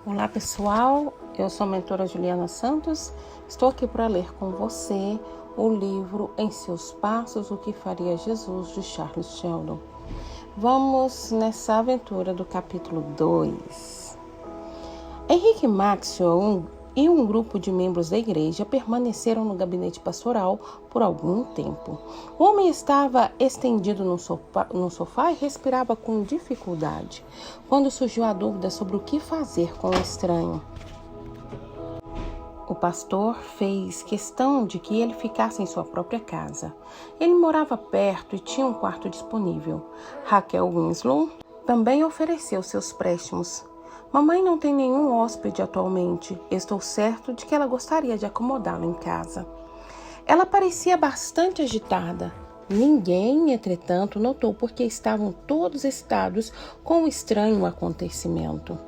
Olá pessoal, eu sou a mentora Juliana Santos, estou aqui para ler com você o livro Em Seus Passos, O que Faria Jesus, de Charles Sheldon. Vamos nessa aventura do capítulo 2. Henrique Maxwell e um grupo de membros da igreja permaneceram no gabinete pastoral por algum tempo. O homem estava estendido no sofá e respirava com dificuldade, quando surgiu a dúvida sobre o que fazer com o estranho. O pastor fez questão de que ele ficasse em sua própria casa. Ele morava perto e tinha um quarto disponível. Raquel Winslow também ofereceu seus préstimos. Mamãe não tem nenhum hóspede atualmente. Estou certo de que ela gostaria de acomodá-lo em casa. Ela parecia bastante agitada. Ninguém, entretanto, notou porque estavam todos excitados com o estranho acontecimento.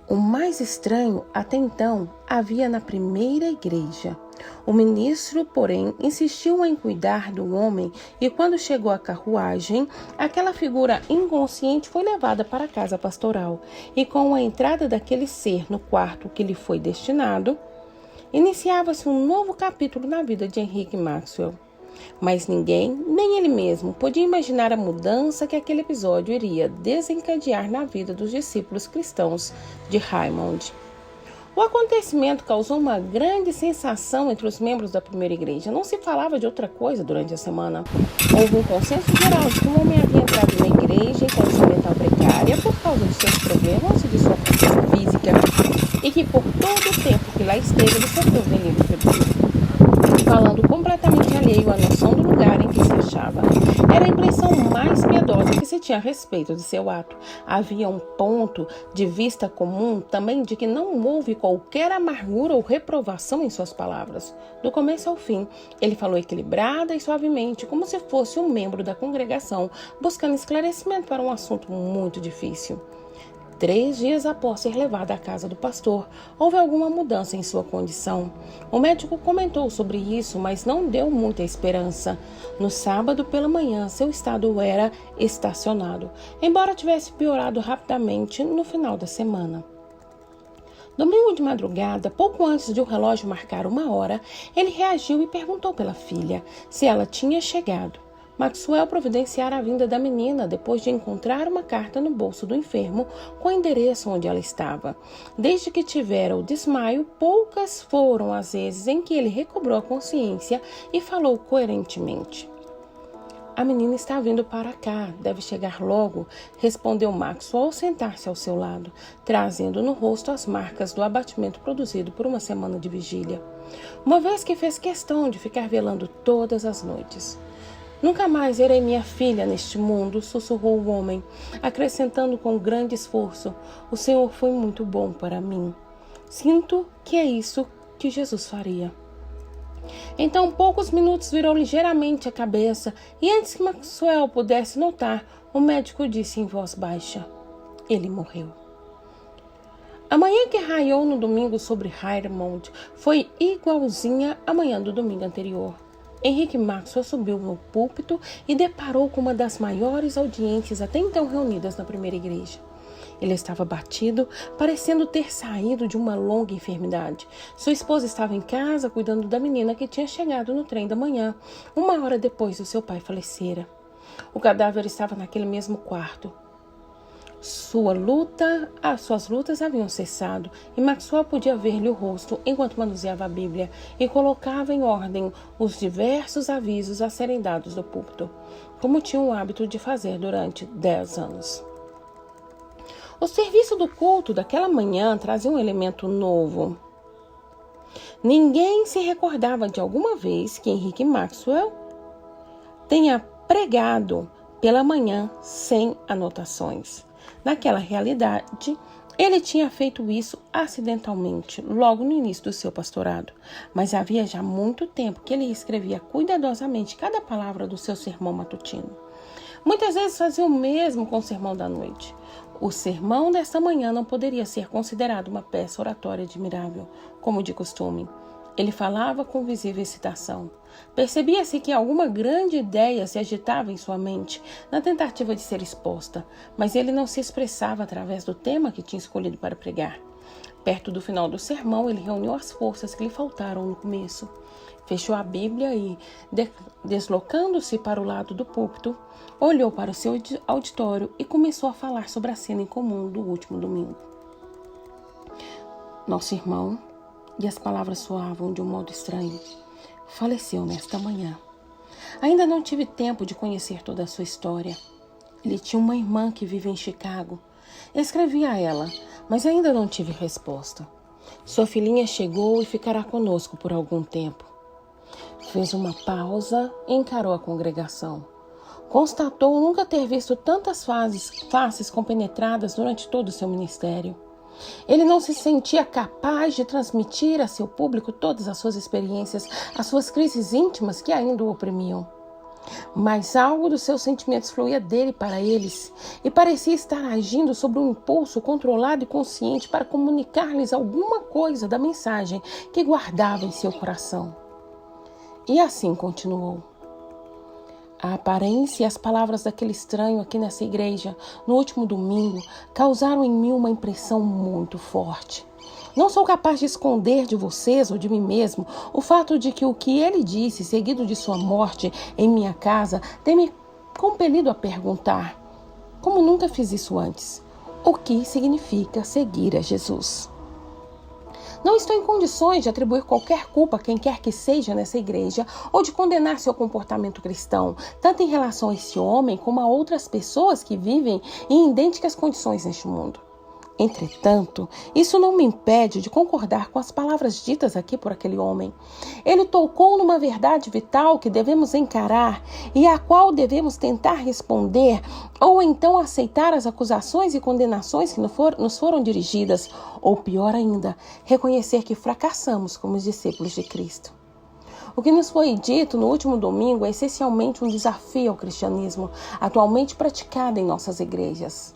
O mais estranho, até então, havia na primeira igreja. O ministro, porém, insistiu em cuidar do homem e quando chegou a carruagem, aquela figura inconsciente foi levada para a casa pastoral e com a entrada daquele ser no quarto que lhe foi destinado, iniciava-se um novo capítulo na vida de Henrique Maxwell. Mas ninguém, nem ele mesmo, podia imaginar a mudança que aquele episódio iria desencadear na vida dos discípulos cristãos de Raymond. O acontecimento causou uma grande sensação entre os membros da primeira igreja. Não se falava de outra coisa durante a semana. Houve um consenso geral de que o homem havia entrado na igreja em condição mental precária por causa de seus problemas e de sua condição física, e que por todo o tempo que lá esteve ele sofreu delírio febril, falando completamente alheio à noção do lugar em que se achava. Era a impressão mais piedosa que se tinha a respeito de seu ato. Havia um ponto de vista comum também de que não houve qualquer amargura ou reprovação em suas palavras. Do começo ao fim, ele falou equilibrada e suavemente, como se fosse um membro da congregação, buscando esclarecimento para um assunto muito difícil. 3 dias após ser levado à casa do pastor, houve alguma mudança em sua condição. O médico comentou sobre isso, mas não deu muita esperança. No sábado pela manhã, seu estado era estacionado, embora tivesse piorado rapidamente no final da semana. Domingo de madrugada, pouco antes de o relógio marcar 1 hora, ele reagiu e perguntou pela filha se ela tinha chegado. Maxwell providenciara a vinda da menina depois de encontrar uma carta no bolso do enfermo com o endereço onde ela estava. Desde que tivera o desmaio, poucas foram as vezes em que ele recobrou a consciência e falou coerentemente. A menina está vindo para cá, deve chegar logo, respondeu Maxwell ao sentar-se ao seu lado, trazendo no rosto as marcas do abatimento produzido por uma semana de vigília, uma vez que fez questão de ficar velando todas as noites. Nunca mais verei minha filha neste mundo, sussurrou o homem, acrescentando com grande esforço, o Senhor foi muito bom para mim. Sinto que é isso que Jesus faria. Então, poucos minutos virou ligeiramente a cabeça e antes que Maxwell pudesse notar, o médico disse em voz baixa, ele morreu. A manhã que raiou no domingo sobre Raymond foi igualzinha à manhã do domingo anterior. Henrique Maxwell subiu no púlpito e deparou com uma das maiores audiências até então reunidas na primeira igreja. Ele estava abatido, parecendo ter saído de uma longa enfermidade. Sua esposa estava em casa cuidando da menina que tinha chegado no trem da manhã, 1 hora depois do seu pai falecera. O cadáver estava naquele mesmo quarto. Suas lutas haviam cessado e Maxwell podia ver-lhe o rosto enquanto manuseava a Bíblia e colocava em ordem os diversos avisos a serem dados do púlpito, como tinha o hábito de fazer durante 10 anos. O serviço do culto daquela manhã trazia um elemento novo. Ninguém se recordava de alguma vez que Henrique Maxwell tenha pregado pela manhã sem anotações. Naquela realidade, ele tinha feito isso acidentalmente, logo no início do seu pastorado, mas havia já muito tempo que ele escrevia cuidadosamente cada palavra do seu sermão matutino. Muitas vezes fazia o mesmo com o sermão da noite. O sermão desta manhã não poderia ser considerado uma peça oratória admirável, como de costume. Ele falava com visível excitação. Percebia-se que alguma grande ideia se agitava em sua mente na tentativa de ser exposta, mas ele não se expressava através do tema que tinha escolhido para pregar. Perto do final do sermão, ele reuniu as forças que lhe faltaram no começo. Fechou a Bíblia e, deslocando-se para o lado do púlpito, olhou para o seu auditório e começou a falar sobre a cena em comum do último domingo. Nosso irmão, e as palavras soavam de um modo estranho, faleceu nesta manhã. Ainda não tive tempo de conhecer toda a sua história. Ele tinha uma irmã que vive em Chicago. Escrevi a ela, mas ainda não tive resposta. Sua filhinha chegou e ficará conosco por algum tempo. Fez uma pausa e encarou a congregação. Constatou nunca ter visto tantas faces compenetradas durante todo o seu ministério. Ele não se sentia capaz de transmitir a seu público todas as suas experiências, as suas crises íntimas que ainda o oprimiam. Mas algo dos seus sentimentos fluía dele para eles e parecia estar agindo sobre um impulso controlado e consciente para comunicar-lhes alguma coisa da mensagem que guardava em seu coração. E assim continuou. A aparência e as palavras daquele estranho aqui nessa igreja, no último domingo, causaram em mim uma impressão muito forte. Não sou capaz de esconder de vocês ou de mim mesmo o fato de que o que ele disse, seguido de sua morte em minha casa, tem me compelido a perguntar, como nunca fiz isso antes, o que significa seguir a Jesus? Não estou em condições de atribuir qualquer culpa a quem quer que seja nessa igreja ou de condenar seu comportamento cristão, tanto em relação a esse homem como a outras pessoas que vivem em idênticas condições neste mundo. Entretanto, isso não me impede de concordar com as palavras ditas aqui por aquele homem. Ele tocou numa verdade vital que devemos encarar e à qual devemos tentar responder ou então aceitar as acusações e condenações que nos foram dirigidas, ou pior ainda, reconhecer que fracassamos como os discípulos de Cristo. O que nos foi dito no último domingo é essencialmente um desafio ao cristianismo, atualmente praticado em nossas igrejas.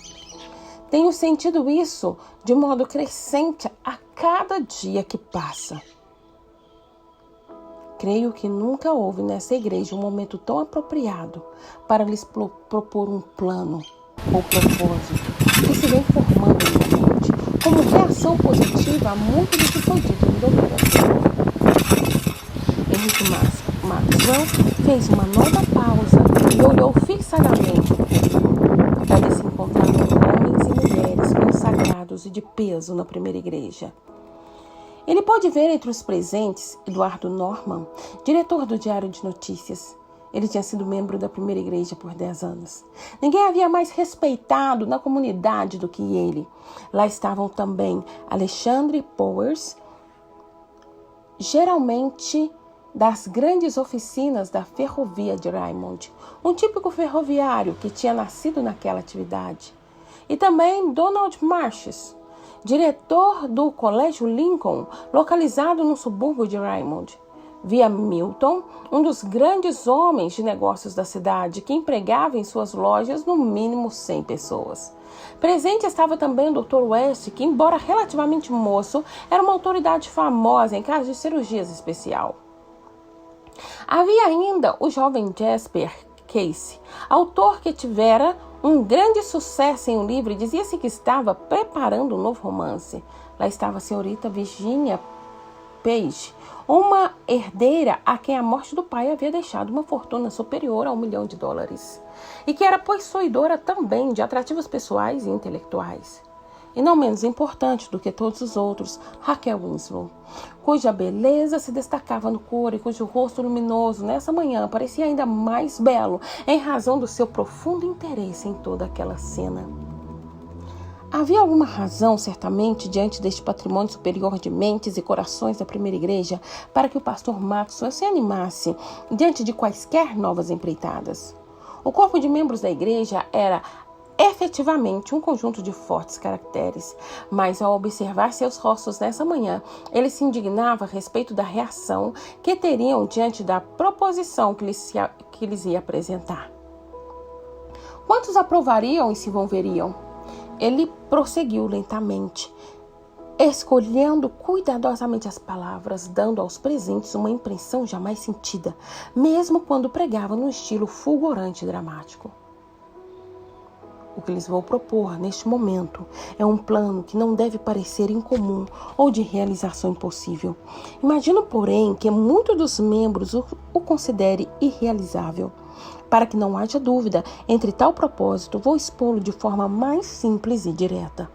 Tenho sentido isso de modo crescente a cada dia que passa. Creio que nunca houve nessa igreja um momento tão apropriado para lhes propor um plano ou propósito que se vem formando em minha mente, como reação positiva a muito do que foi dito no domingo anterior. Henrique Maxwell fez uma nova pausa e olhou fixadamente para ele se encontrar com homens e mulheres consagrados e de peso na primeira igreja. Ele pôde ver entre os presentes Eduardo Norman, diretor do Diário de Notícias. Ele tinha sido membro da primeira igreja por 10 anos. Ninguém havia mais respeitado na comunidade do que ele. Lá estavam também Alexandre Powers, geralmente das grandes oficinas da ferrovia de Raymond, um típico ferroviário que tinha nascido naquela atividade. E também Donald Marches, diretor do Colégio Lincoln, localizado no subúrbio de Raymond. Via Milton, um dos grandes homens de negócios da cidade, que empregava em suas lojas no mínimo 100 pessoas. Presente estava também o Dr. West, que, embora relativamente moço, era uma autoridade famosa em casos de cirurgias especial. Havia ainda o jovem Jasper Casey, autor que tivera um grande sucesso em um livro e dizia-se que estava preparando um novo romance. Lá estava a senhorita Virginia Page, uma herdeira a quem a morte do pai havia deixado uma fortuna superior a $1 milhão, e que era possuidora também de atrativos pessoais e intelectuais. E não menos importante do que todos os outros, Raquel Winslow, cuja beleza se destacava no coro e cujo rosto luminoso nessa manhã parecia ainda mais belo em razão do seu profundo interesse em toda aquela cena. Havia alguma razão, certamente, diante deste patrimônio superior de mentes e corações da primeira igreja para que o pastor Maxwell se animasse diante de quaisquer novas empreitadas. O corpo de membros da igreja era efetivamente um conjunto de fortes caracteres, mas ao observar seus rostos nessa manhã, ele se indignava a respeito da reação que teriam diante da proposição que lhes ia apresentar. Quantos aprovariam e se envolveriam? Ele prosseguiu lentamente. escolhendo cuidadosamente as palavras, dando aos presentes uma impressão jamais sentida, mesmo quando pregava num estilo fulgurante e dramático. O que lhes vou propor neste momento é um plano que não deve parecer incomum ou de realização impossível. Imagino, porém, que muitos dos membros o considere irrealizável. Para que não haja dúvida entre tal propósito, vou expô-lo de forma mais simples e direta.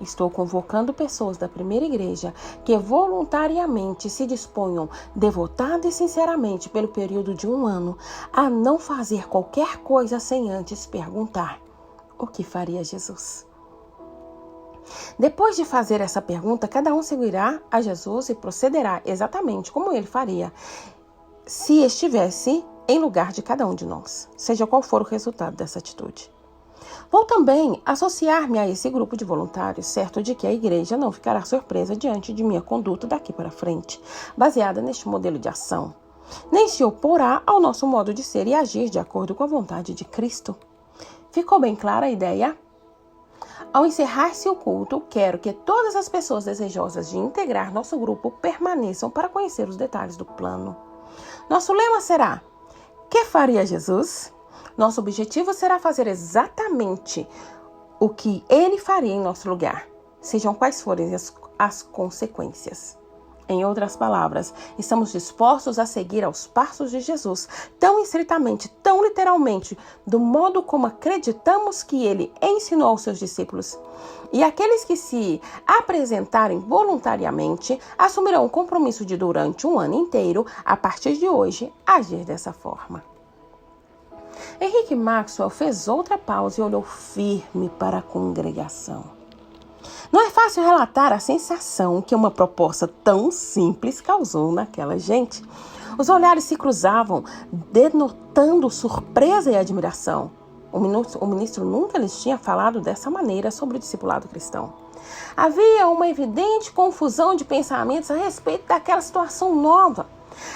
Estou convocando pessoas da primeira igreja que voluntariamente se disponham, devotada e sinceramente pelo período de 1 ano, a não fazer qualquer coisa sem antes perguntar: o que faria Jesus? Depois de fazer essa pergunta, cada um seguirá a Jesus e procederá exatamente como ele faria se estivesse em lugar de cada um de nós, seja qual for o resultado dessa atitude. Vou também associar-me a esse grupo de voluntários, certo de que a igreja não ficará surpresa diante de minha conduta daqui para frente, baseada neste modelo de ação, nem se oporá ao nosso modo de ser e agir de acordo com a vontade de Cristo. Ficou bem clara a ideia? Ao encerrar-se o culto, quero que todas as pessoas desejosas de integrar nosso grupo permaneçam para conhecer os detalhes do plano. Nosso lema será: que faria Jesus? Nosso objetivo será fazer exatamente o que ele faria em nosso lugar, sejam quais forem as consequências. Em outras palavras, estamos dispostos a seguir aos passos de Jesus, tão estritamente, tão literalmente, do modo como acreditamos que ele ensinou aos seus discípulos. E aqueles que se apresentarem voluntariamente assumirão o compromisso de, durante 1 ano inteiro, a partir de hoje, agir dessa forma. Henrique Maxwell fez outra pausa e olhou firme para a congregação. Não é fácil relatar a sensação que uma proposta tão simples causou naquela gente. Os olhares se cruzavam, denotando surpresa e admiração. O ministro nunca lhes tinha falado dessa maneira sobre o discipulado cristão. Havia uma evidente confusão de pensamentos a respeito daquela situação nova.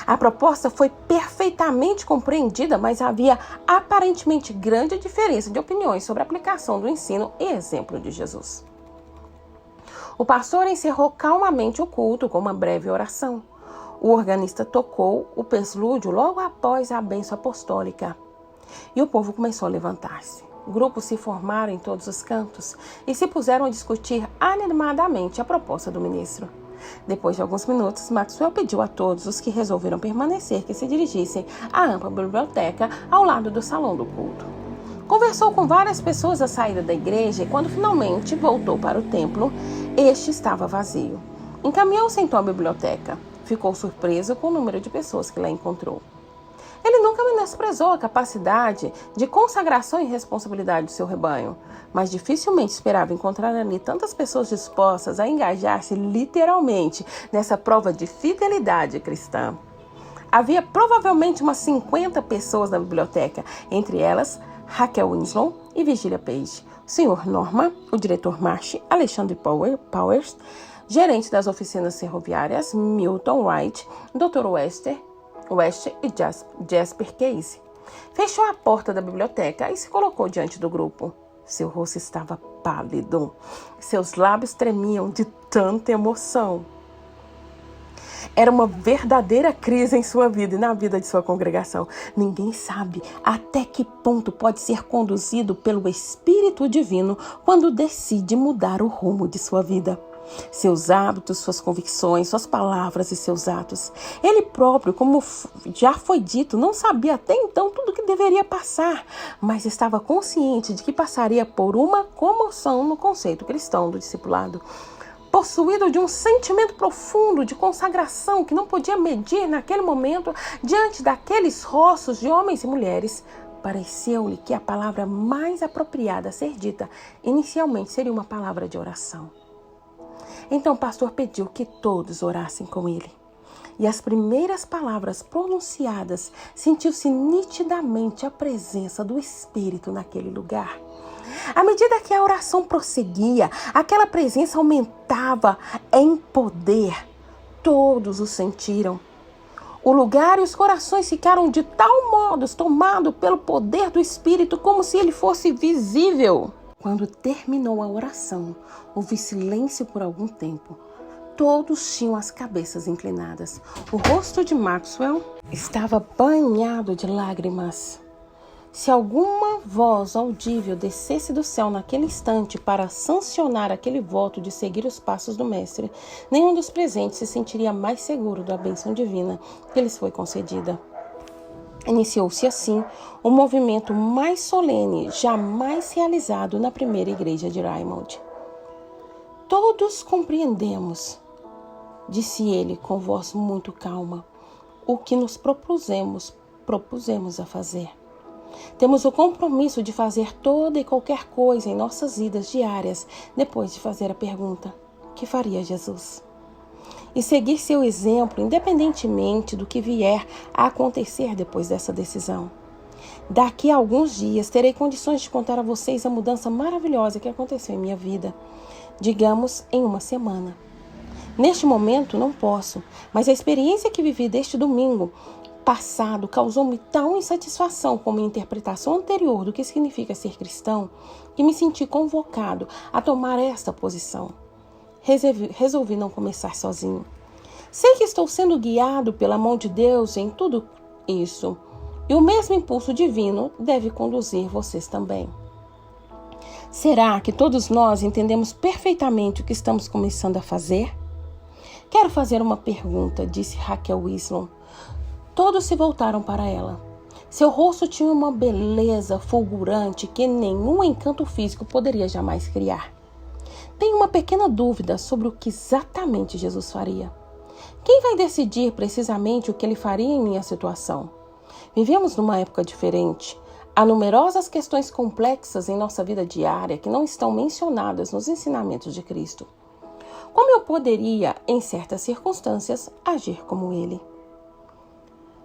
A proposta foi perfeitamente compreendida, mas havia aparentemente grande diferença de opiniões sobre a aplicação do ensino e exemplo de Jesus. O pastor encerrou calmamente o culto com uma breve oração. O organista tocou o preslúdio logo após a bênção apostólica. E o povo começou a levantar-se. Grupos se formaram em todos os cantos e se puseram a discutir animadamente a proposta do ministro. Depois de alguns minutos, Maxwell pediu a todos os que resolveram permanecer que se dirigissem à ampla biblioteca ao lado do salão do culto. Conversou com várias pessoas à saída da igreja e, quando finalmente voltou para o templo, este estava vazio. Encaminhou-se então à biblioteca. Ficou surpreso com o número de pessoas que lá encontrou. Ele nunca menosprezou a capacidade de consagração e responsabilidade do seu rebanho, mas dificilmente esperava encontrar ali tantas pessoas dispostas a engajar-se literalmente nessa prova de fidelidade cristã. Havia provavelmente umas 50 pessoas na biblioteca, entre elas Raquel Winslow e Virginia Page, o Sr. Norman, o diretor Marsh, Alexandre Powers, gerente das oficinas ferroviárias Milton Wright, Dr. West e Jasper Case. Fechou a porta da biblioteca e se colocou diante do grupo. Seu rosto estava pálido. Seus lábios tremiam de tanta emoção. Era uma verdadeira crise em sua vida e na vida de sua congregação. Ninguém sabe até que ponto pode ser conduzido pelo Espírito Divino quando decide mudar o rumo de sua vida. Seus hábitos, suas convicções, suas palavras e seus atos. Ele próprio, como já foi dito, não sabia até então tudo o que deveria passar, mas estava consciente de que passaria por uma comoção no conceito cristão do discipulado. Possuído de um sentimento profundo de consagração que não podia medir naquele momento diante daqueles rostos de homens e mulheres, pareceu-lhe que a palavra mais apropriada a ser dita inicialmente seria uma palavra de oração. Então o pastor pediu que todos orassem com ele. E as primeiras palavras pronunciadas, sentiu-se nitidamente a presença do Espírito naquele lugar. À medida que a oração prosseguia, aquela presença aumentava em poder. Todos o sentiram. O lugar e os corações ficaram de tal modo tomados pelo poder do Espírito como se ele fosse visível. Quando terminou a oração, houve silêncio por algum tempo. Todos tinham as cabeças inclinadas. O rosto de Maxwell estava banhado de lágrimas. Se alguma voz audível descesse do céu naquele instante para sancionar aquele voto de seguir os passos do Mestre, nenhum dos presentes se sentiria mais seguro da bênção divina que lhes foi concedida. Iniciou-se assim o movimento mais solene jamais realizado na primeira igreja de Raymond. Todos compreendemos, disse ele com voz muito calma, o que nos propusemos a fazer. Temos o compromisso de fazer toda e qualquer coisa em nossas vidas diárias depois de fazer a pergunta: que faria Jesus? E seguir seu exemplo independentemente do que vier a acontecer depois dessa decisão. Daqui a alguns dias terei condições de contar a vocês a mudança maravilhosa que aconteceu em minha vida, digamos em uma semana. Neste momento não posso, mas a experiência que vivi deste domingo passado causou-me tal insatisfação com minha interpretação anterior do que significa ser cristão, que me senti convocado a tomar esta posição. Resolvi não começar sozinho. Sei que estou sendo guiado pela mão de Deus em tudo isso, e o mesmo impulso divino deve conduzir vocês também. Será que todos nós entendemos perfeitamente o que estamos começando a fazer? Quero fazer uma pergunta, disse Raquel Wislon. Todos se voltaram para ela. Seu rosto tinha uma beleza fulgurante que nenhum encanto físico poderia jamais criar. Tenho uma pequena dúvida sobre o que exatamente Jesus faria. Quem vai decidir precisamente o que ele faria em minha situação? Vivemos numa época diferente. Há numerosas questões complexas em nossa vida diária que não estão mencionadas nos ensinamentos de Cristo. Como eu poderia, em certas circunstâncias, agir como ele?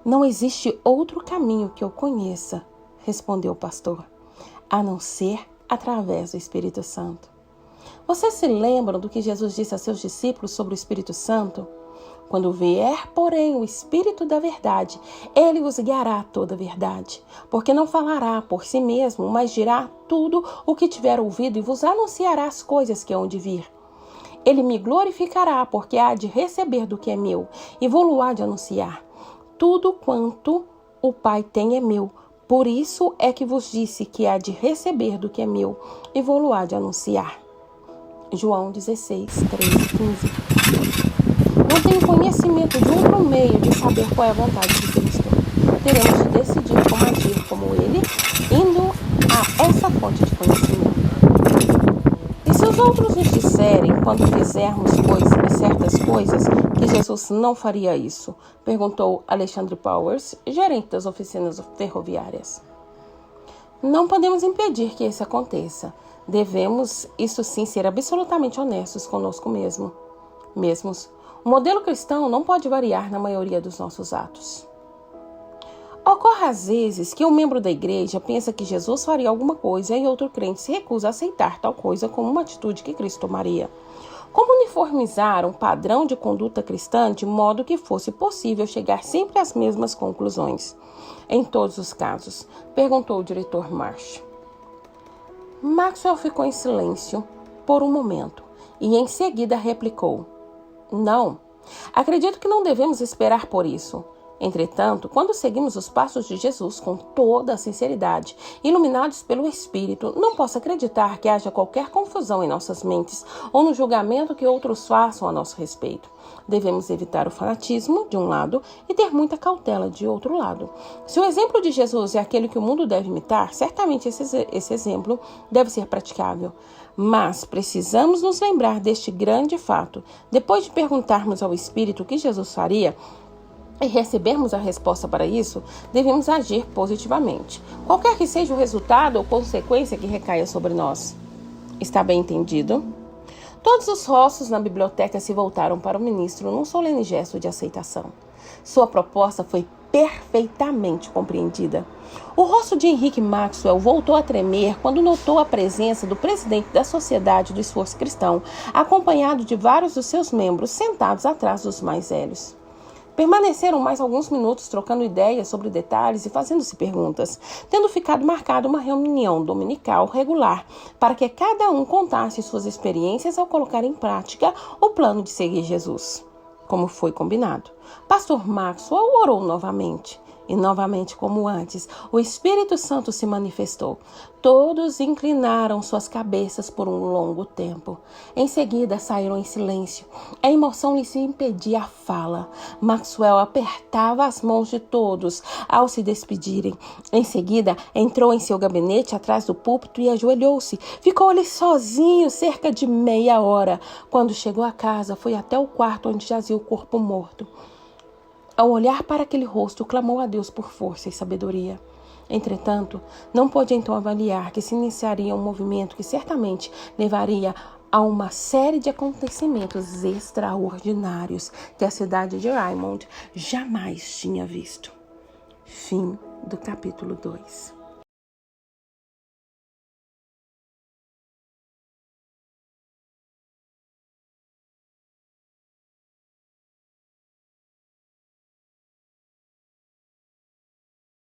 Não existe outro caminho que eu conheça, respondeu o pastor, a não ser através do Espírito Santo. Vocês se lembram do que Jesus disse a seus discípulos sobre o Espírito Santo? Quando vier, porém, o Espírito da verdade, ele os guiará a toda a verdade, porque não falará por si mesmo, mas dirá tudo o que tiver ouvido e vos anunciará as coisas que hão de vir. Ele me glorificará, porque há de receber do que é meu, e vou-lo há de anunciar. Tudo quanto o Pai tem é meu, por isso é que vos disse que há de receber do que é meu, e vou-lo há de anunciar. João 16, 13 e 15. Não tenho conhecimento de outro meio de saber qual é a vontade de Cristo. Teremos de decidir como agir como ele, indo a essa fonte de conhecimento. E se os outros nos disserem, quando fizermos certas coisas, que Jesus não faria isso? Perguntou Alexandre Powers, gerente das oficinas ferroviárias. Não podemos impedir que isso aconteça. Devemos, isso sim, ser absolutamente honestos conosco mesmos. O modelo cristão não pode variar na maioria dos nossos atos. Ocorre às vezes que um membro da igreja pensa que Jesus faria alguma coisa e outro crente se recusa a aceitar tal coisa como uma atitude que Cristo tomaria. Como uniformizar um padrão de conduta cristã de modo que fosse possível chegar sempre às mesmas conclusões? Em todos os casos, perguntou o diretor Marsh. Maxwell ficou em silêncio por um momento e em seguida replicou. Não, acredito que não devemos esperar por isso. Entretanto, quando seguimos os passos de Jesus com toda a sinceridade, iluminados pelo Espírito, não posso acreditar que haja qualquer confusão em nossas mentes ou no julgamento que outros façam a nosso respeito. Devemos evitar o fanatismo, de um lado, e ter muita cautela, de outro lado. Se o exemplo de Jesus é aquele que o mundo deve imitar, certamente esse exemplo deve ser praticável. Mas precisamos nos lembrar deste grande fato. Depois de perguntarmos ao Espírito o que Jesus faria, e recebermos a resposta para isso, devemos agir positivamente, qualquer que seja o resultado ou consequência que recaia sobre nós. Está bem entendido? Todos os rostos na biblioteca se voltaram para o ministro num solene gesto de aceitação. Sua proposta foi perfeitamente compreendida. O rosto de Henrique Maxwell voltou a tremer quando notou a presença do presidente da Sociedade do Esforço Cristão, acompanhado de vários dos seus membros sentados atrás dos mais velhos. Permaneceram mais alguns minutos trocando ideias sobre detalhes e fazendo-se perguntas, tendo ficado marcada uma reunião dominical regular para que cada um contasse suas experiências ao colocar em prática o plano de seguir Jesus. Como foi combinado, Pastor Maxwell orou novamente. E novamente, como antes, o Espírito Santo se manifestou. Todos inclinaram suas cabeças por um longo tempo. Em seguida, saíram em silêncio. A emoção lhes impedia a fala. Maxwell apertava as mãos de todos ao se despedirem. Em seguida, entrou em seu gabinete atrás do púlpito e ajoelhou-se. Ficou ali sozinho cerca de meia hora. Quando chegou a casa, foi até o quarto onde jazia o corpo morto. Ao olhar para aquele rosto, clamou a Deus por força e sabedoria. Entretanto, não pôde então avaliar que se iniciaria um movimento que certamente levaria a uma série de acontecimentos extraordinários que a cidade de Raymond jamais tinha visto. Fim do capítulo 2.